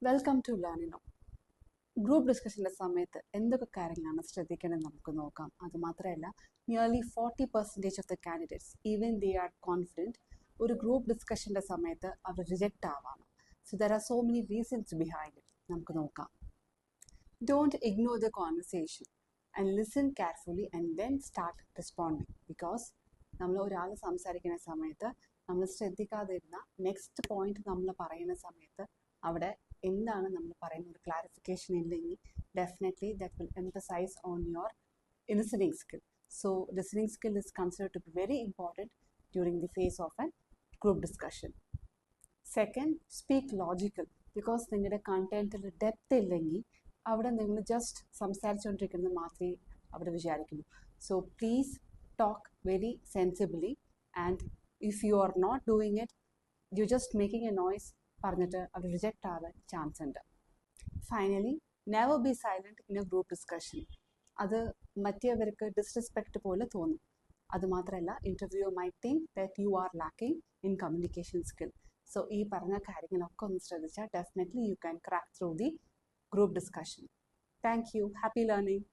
Welcome to learning. Group ഡിസ്കഷൻ്റെ സമയത്ത് എന്തൊക്കെ കാര്യങ്ങളാണ് ശ്രദ്ധിക്കേണ്ടത് നമുക്ക് നോക്കാം. അതുമാത്രമല്ല, nearly 40% of the candidates even they are confident ഒരു ഗ്രൂപ്പ് ഡിസ്കഷൻ്റെ സമയത്ത് അവർ റിജക്റ്റ് ആവാം. So there are so many reasons behind it. നമുക്ക് നോക്കാം. Don't ignore the conversation and listen carefully and then start responding. Because നമ്മൾ ഒരാൾ സംസാരിക്കുന്ന സമയത്ത് നമ്മൾ ശ്രദ്ധിക്കാതിരുന്ന നെക്സ്റ്റ് പോയിന്റ് നമ്മൾ പറയുന്ന സമയത്ത് അവിടെ എന്താണ് നമ്മൾ പറയുന്ന ഒരു ക്ലാരിഫിക്കേഷൻ ഇല്ലെങ്കിൽ definitely that will emphasise on your listening skill. So listening skill is considered to be very important during the phase of an group discussion. Second, speak logical. Because നിങ്ങളുടെ കണ്ടൻറ്റിൽ ഡെപ്ത് ഇല്ലെങ്കിൽ അവിടെ നിങ്ങൾ ജസ്റ്റ് സംസാരിച്ചുകൊണ്ടിരിക്കുന്നത് മാത്രമേ അവിടെ വിചാരിക്കുള്ളൂ. So please talk very sensibly and if you are not doing it you just making a noise പറഞ്ഞിട്ട് അവർ റിജക്റ്റ് ആവാൻ ചാൻസ് ഉണ്ട്. Finally, never be silent in a group discussion. അത് മറ്റേവർക്ക് ഡിസ്റെസ്പെക്റ്റ് പോലെ തോന്നും. അതുമാത്രമല്ല, interview my think that you are lacking in communication skill. So ഈ പറഞ്ഞ കാര്യങ്ങളൊക്കെ ഒന്ന് ശ്രദ്ധിച്ചാൽ definitely you can crack through the group discussion. Thank you. Happy learning.